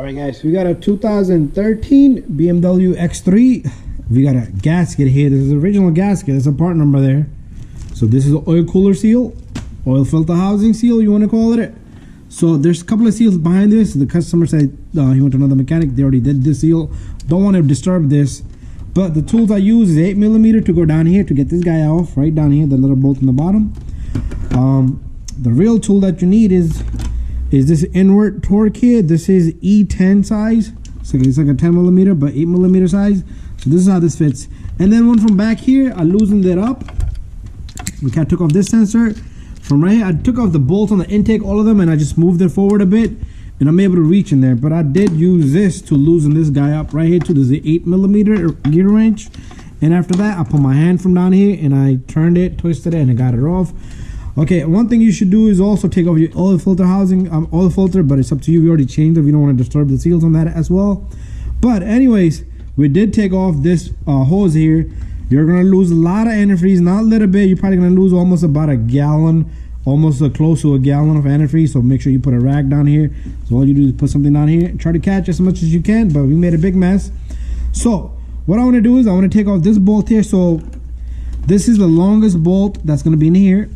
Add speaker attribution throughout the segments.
Speaker 1: All right, guys, we got a 2013 BMW X3. We got a gasket here. This is the original gasket. There's a part number there. So this is an oil cooler seal, oil filter housing seal, you want to call it. So there's a couple of seals behind this. The customer said he went to another mechanic. They already did this seal. Don't want to disturb this. But the tools I use is 8mm to go down here to get this guy off, right down here, the little bolt in the bottom. The real tool that you need is this inward torque here. This is E10 size. So it's like a 10mm, but 8mm size. So this is how this fits. And then one from back here, I loosened it up. We kind of took off this sensor. From right here, I took off the bolts on the intake, all of them, and I just moved it forward a bit. And I'm able to reach in there. But I did use this to loosen this guy up right here too. There's the 8mm gear wrench. And after that, I put my hand from down here and I turned it, twisted it, and I got it off. Okay, one thing you should do is also take off your oil filter housing, oil filter, but it's up to you. We already changed it. We don't want to disturb the seals on that as well. But anyways, we did take off this hose here. You're going to lose a lot of antifreeze, not a little bit. You're probably going to lose almost about a gallon, almost close to a gallon of antifreeze. So make sure you put a rag down here. So all you do is put something down here. Try to catch as much as you can, but we made a big mess. So what I want to do is I want to take off this bolt here. So this is the longest bolt that's going to be in here.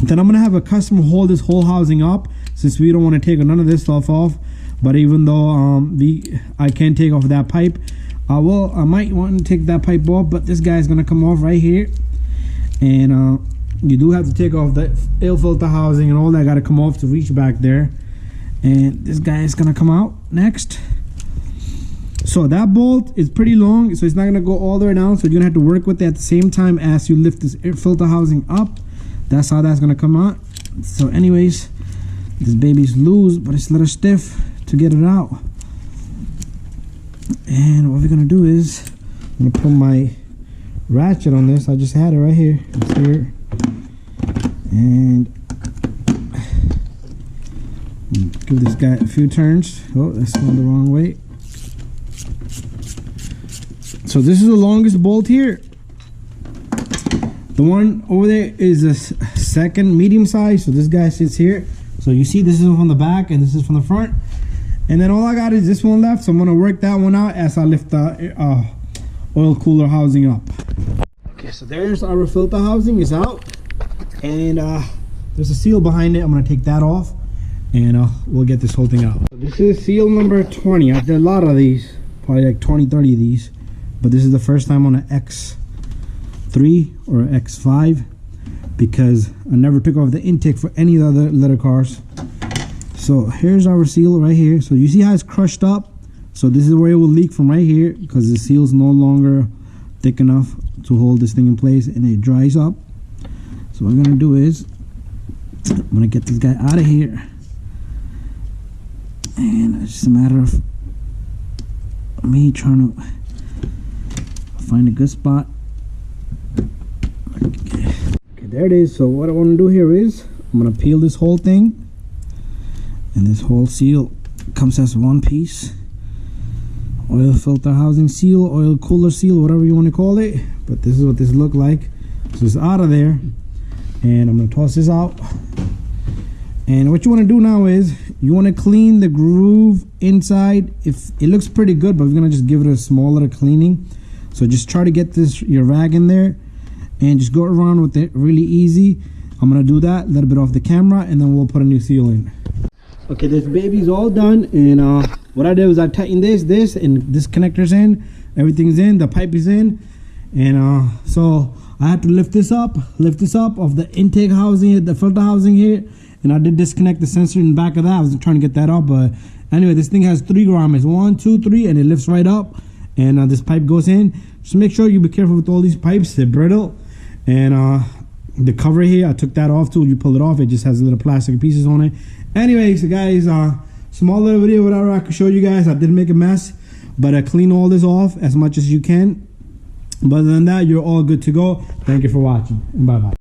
Speaker 1: Then I'm going to have a customer hold this whole housing up since we don't want to take none of this stuff off. But even though I can take off that pipe, I might want to take that pipe off, but this guy's going to come off right here. And you do have to take off the oil filter housing and all that got to come off to reach back there. And this guy is going to come out next. So that bolt is pretty long, so it's not going to go all the way down. So you're going to have to work with it at the same time as you lift this air filter housing up. That's how that's going to come out. So anyways, this baby's loose, but it's a little stiff to get it out. And what we're going to do is I'm going to put my ratchet on this. I just had it right here. It's here. And give this guy a few turns. Oh, that's going the wrong way. So this is the longest bolt here. The one over there is a second medium size. So this guy sits here. So you see this is from the back and this is from the front. And then all I got is this one left. So I'm going to work that one out as I lift the oil cooler housing up. Okay, so there's our filter housing is out. And there's a seal behind it. I'm going to take that off. And we'll get this whole thing out. So this is seal number 20. I've done a lot of these. Probably like 20, 30 of these. But this is the first time on an X3 or X5 because I never took off the intake for any of the other letter cars. So here's our seal right here. So you see how it's crushed up. So this is where it will leak from right here because the seal is no longer thick enough to hold this thing in place and it dries up. So what I'm gonna do is I'm gonna get this guy out of here, and it's just a matter of me trying to find a good spot. Okay, there it is. So what I want to do here is I'm going to peel this whole thing, and this whole seal comes as one piece. Oil filter housing seal, oil cooler seal, whatever you want to call it. But this is what this look like. So it's out of there, and I'm going to toss this out. And what you want to do now is you want to clean the groove inside. If it looks pretty good, but we're going to just give it a small little cleaning. So just try to get your rag in there and just go around with it really easy. I'm going to do that a little bit off the camera, and then we'll put a new seal in. Okay, this baby's all done, and what I did was I tightened this, and this connector's in, everything's in, the pipe is in, and so I had to lift this up of the intake housing, the filter housing here, and I did disconnect the sensor in the back of that. I was trying to get that up, but anyway, this thing has 3 grommets, 1, 2, 3, and it lifts right up, and this pipe goes in. Just make sure you be careful with all these pipes, they're brittle, and the cover here, I took that off too. You pull it off, it just has little plastic pieces on it. Anyways, guys, small little video, whatever I could show you guys. I did make a mess, but I clean all this off as much as you can. But other than that, you're all good to go. Thank you for watching, and bye bye.